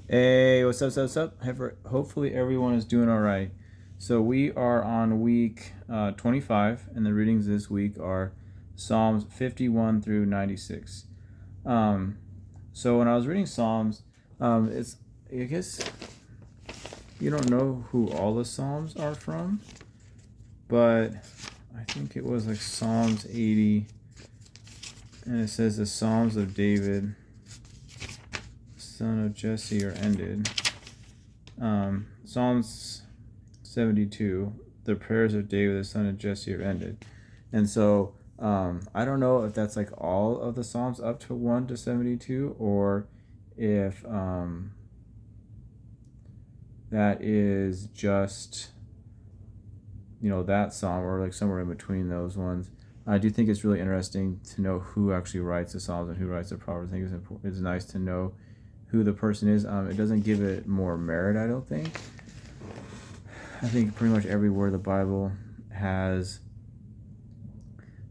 Hey, what's up? Hopefully everyone is doing all right. So we are on week 25, and the readings this week are Psalms 51 through 96. Um, so when I was reading Psalms, it's I guess you don't know who all the Psalms are from, but I think it was like Psalms 80, and it says the Psalms of David, son of Jesse, are ended. Psalms 72, the prayers of David, the son of Jesse, are ended. And so I don't know if that's like all of the Psalms up to 1 to 72, or if that is just, that Psalm, or like somewhere in between those ones. I do think it's really interesting to know who actually writes the Psalms and who writes the Proverbs. I think it's nice to know who the person is. It doesn't give it more merit, I don't think. I think pretty much every word of the Bible has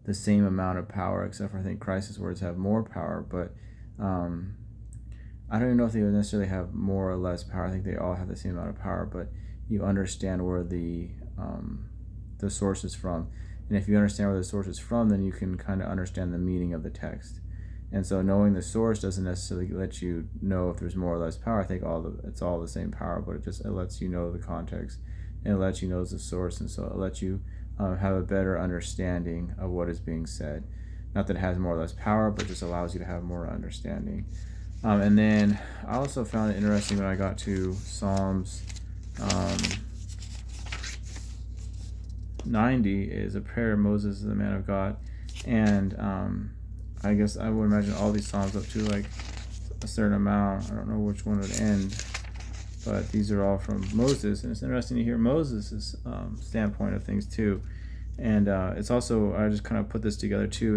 the same amount of power, except for I think Christ's words have more power. But I don't even know if they would necessarily have more or less power. I think they all have the same amount of power, but you understand where the source is from. And if you understand where the source is from, then you can kind of understand the meaning of the text. And so knowing the source doesn't necessarily let you know if there's more or less power. I think it's all the same power, but it lets you know the context, and it lets you know the source, and so it lets you have a better understanding of what is being said. Not that it has more or less power, but just allows you to have more understanding. And then I also found it interesting when I got to Psalms 90 is a prayer of Moses, the man of God. And I guess I would imagine all these Psalms up to like a certain amount. I don't know which one would end, but these are all from Moses. And it's interesting to hear Moses' standpoint of things too. And it's also, I just kind of put this together too,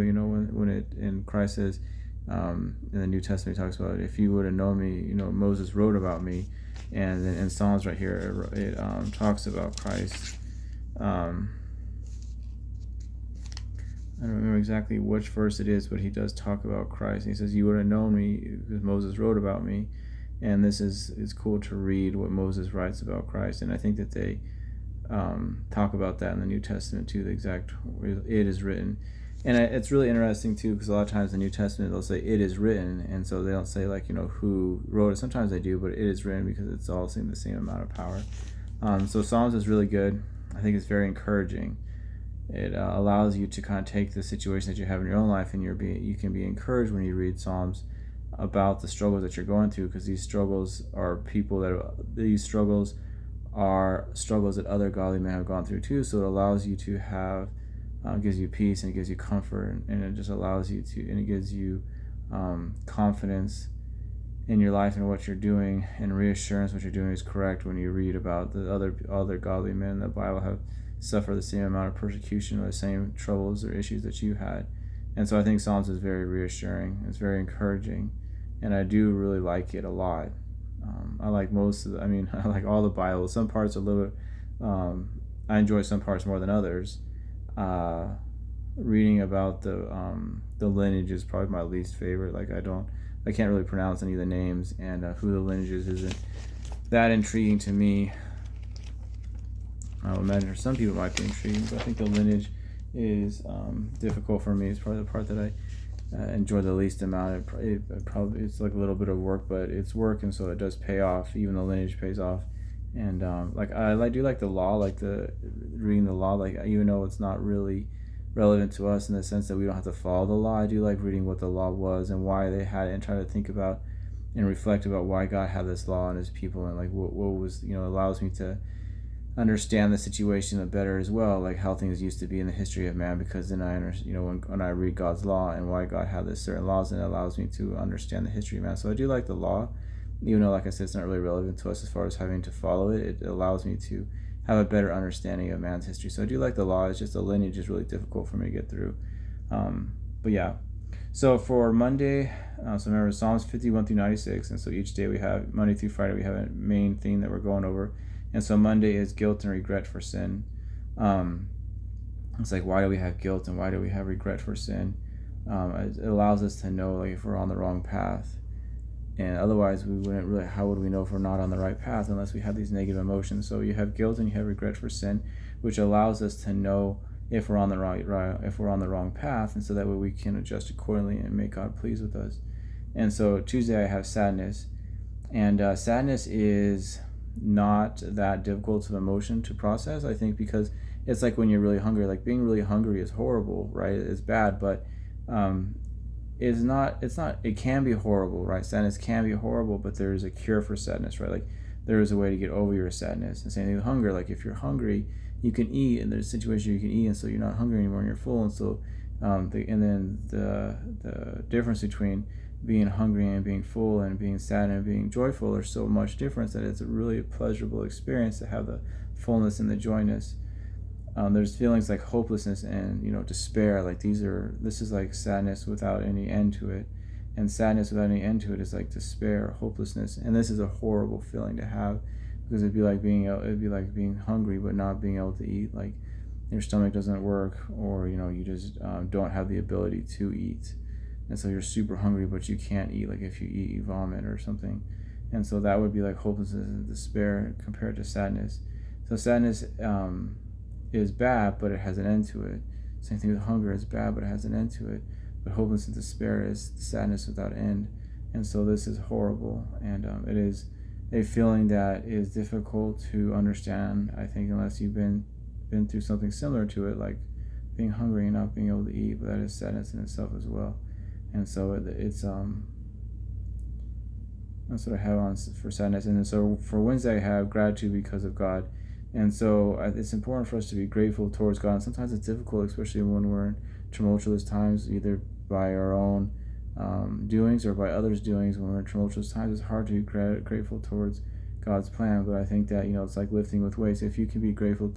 when it in Christ says, in the New Testament, he talks about, if you would have known me, Moses wrote about me. And then in Psalms right here, it talks about Christ. I don't remember exactly which verse it is, but he does talk about Christ. He says, you would have known me because Moses wrote about me. And this is cool to read what Moses writes about Christ. And I think that they talk about that in the New Testament too, the exact it is written. And it's really interesting too, because a lot of times in the New Testament they'll say it is written, and so they don't say like who wrote it. Sometimes they do, but it is written because it's all saying the same amount of power. So Psalms is really good. I think it's very encouraging. It allows you to kind of take the situation that you have in your own life, and you can be encouraged when you read Psalms about the struggles that you're going through, because these struggles are struggles that other godly men have gone through too. So it allows you to have, gives you peace, and it gives you comfort, and it just allows you to, and it gives you confidence in your life and what you're doing, and reassurance what you're doing is correct when you read about the other godly men in the Bible have suffered the same amount of persecution or the same troubles or issues that you had. And so I think Psalms is very reassuring. It's very encouraging, and I do really like it a lot. I like I like all the Bible. Some parts are a little bit, I enjoy some parts more than others. Reading about the lineage is probably my least favorite. I can't really pronounce any of the names, and who the lineages isn't that intriguing to me. I would imagine for some people it might be intriguing, but I think the lineage is difficult for me. It's probably the part that I enjoy the least amount. It's like a little bit of work, but it's work, and so it does pay off. Even the lineage pays off. And I do like the law, like the reading the law, like even though it's not really relevant to us in the sense that we don't have to follow the law. I do like reading what the law was and why they had it, and try to think about and reflect about why God had this law on His people, and like what was allows me to understand the situation better as well, like how things used to be in the history of man, because then I understand, when I read God's law and why God had this certain laws, and it allows me to understand the history of man. So I do like the law, even though, like I said, it's not really relevant to us as far as having to follow it. It allows me to have a better understanding of man's history. So I do like the law. It's just the lineage is really difficult for me to get through. But yeah. So for Monday, so remember Psalms 51 through 96, and so each day we have, Monday through Friday, we have a main theme that we're going over. And so Monday is guilt and regret for sin. It's like, why do we have guilt and why do we have regret for sin? It allows us to know, like, if we're on the wrong path. And otherwise we wouldn't really, how would we know if we're not on the right path unless we have these negative emotions? So you have guilt and you have regret for sin, which allows us to know if we're on the wrong path, and so that way we can adjust accordingly and make God pleased with us. And so Tuesday I have sadness, and sadness is not that difficult of emotion to process, I think, because it's like when you're really hungry. Like being really hungry is horrible, right? It's bad, but it can be horrible, right? Sadness can be horrible, but there is a cure for sadness, right? Like there is a way to get over your sadness. And same thing with hunger. Like if you're hungry, you can eat, and there's a situation you can eat, and so you're not hungry anymore and you're full. And so the difference between being hungry and being full and being sad and being joyful are so much difference that it's a really pleasurable experience to have the fullness and the joyness. There's feelings like hopelessness and despair. Like this is like sadness without any end to it, and sadness without any end to it is like despair, hopelessness, and this is a horrible feeling to have, because it'd be like being hungry but not being able to eat. Like your stomach doesn't work, or you just don't have the ability to eat, and so you're super hungry but you can't eat. Like if you eat, you vomit or something, and so that would be like hopelessness and despair compared to sadness. So sadness is bad, but it has an end to it. Same thing with hunger, is bad, but it has an end to it. But hopelessness and despair is sadness without end. And so this is horrible, and it is a feeling that is difficult to understand, I think, unless you've been through something similar to it, like being hungry and not being able to eat. But that is sadness in itself as well. And so it's that's what I have on for sadness. And then so for Wednesday I have gratitude because of God. And so it's important for us to be grateful towards God. And sometimes it's difficult, especially when we're in tumultuous times, either by our own doings or by others' doings. When we're in tumultuous times, it's hard to be grateful towards God's plan. But I think that, it's like lifting with weights. If you can be grateful,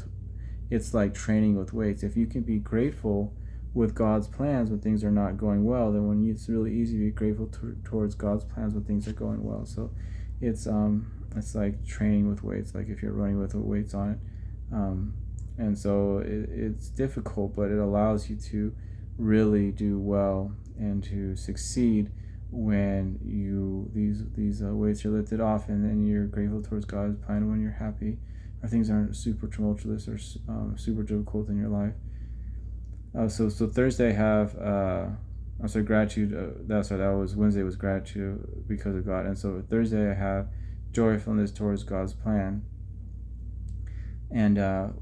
it's like training with weights. If you can be grateful with God's plans when things are not going well, then it's really easy to be grateful towards God's plans when things are going well. So it's like training with weights, like if you're running with weights on it. And so it's difficult, but it allows you to really do well and to succeed when these weights are lifted off, and then you're grateful towards God's plan when you're happy, or things aren't super tumultuous or super difficult in your life. So Thursday I have gratitude. That was Wednesday was gratitude because of God, and so Thursday I have joyfulness towards God's plan. And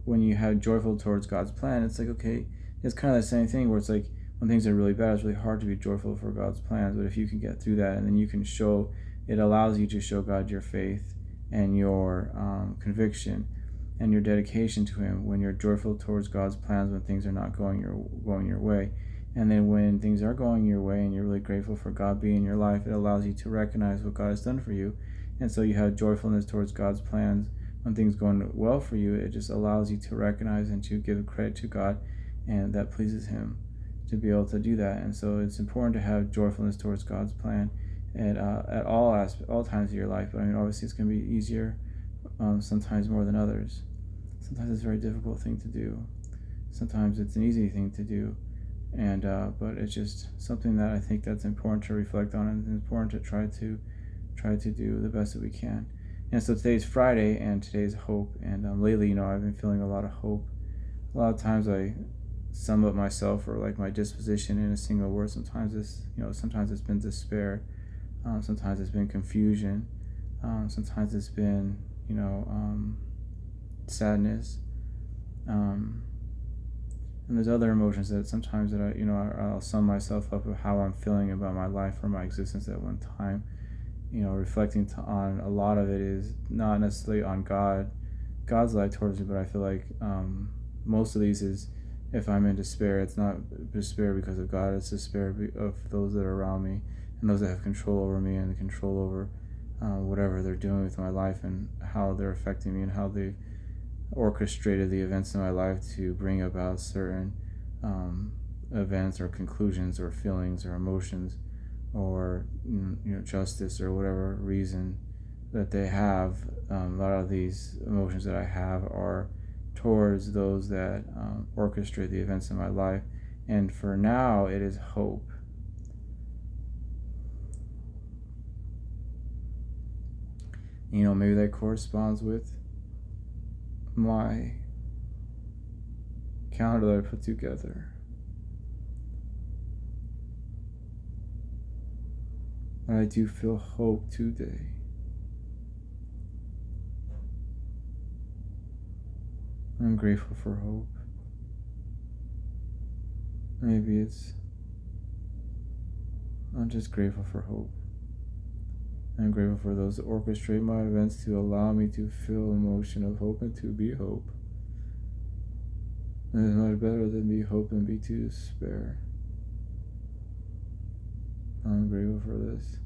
when you have joyful towards God's plan, it's like, okay, it's kind of the same thing where it's like when things are really bad, it's really hard to be joyful for God's plans. But if you can get through that, and then you can it allows you to show God your faith and your conviction and your dedication to Him when you're joyful towards God's plans when things are not going your way. And then when things are going your way and you're really grateful for God being in your life, it allows you to recognize what God has done for you. And so you have joyfulness towards God's plans when things going well for you. It just allows you to recognize and to give credit to God, and that pleases Him to be able to do that. And so it's important to have joyfulness towards God's plan at all times of your life. But I mean, obviously it's going to be easier sometimes more than others. Sometimes it's a very difficult thing to do. Sometimes it's an easy thing to do. And but it's just something that I think that's important to reflect on, and important to try to do the best that we can. And so today's Friday, and today's hope. And lately, I've been feeling a lot of hope. A lot of times I sum up myself, or like my disposition, in a single word. Sometimes it's been despair. Sometimes it's been confusion. Sometimes it's been sadness. And there's other emotions that sometimes that I'll sum myself up of how I'm feeling about my life or my existence at one time. Reflecting on a lot of it is not necessarily on God's life towards me, but I feel like most of these is, if I'm in despair, it's not despair because of God, it's despair of those that are around me, and those that have control over me and control over whatever they're doing with my life, and how they're affecting me, and how they've orchestrated the events in my life to bring about certain events or conclusions or feelings or emotions, or justice, or whatever reason that they have. A lot of these emotions that I have are towards those that orchestrate the events in my life. And for now, it is hope. Maybe that corresponds with my calendar that I put together. I do feel hope today. I'm grateful for hope. Maybe I'm just grateful for hope. I'm grateful for those that orchestrate my events to allow me to feel emotion of hope and to be hope. It is much better than be hope and be to despair. I'm grateful for this.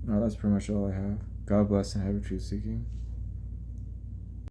That's pretty much all I have. God bless and happy truth seeking.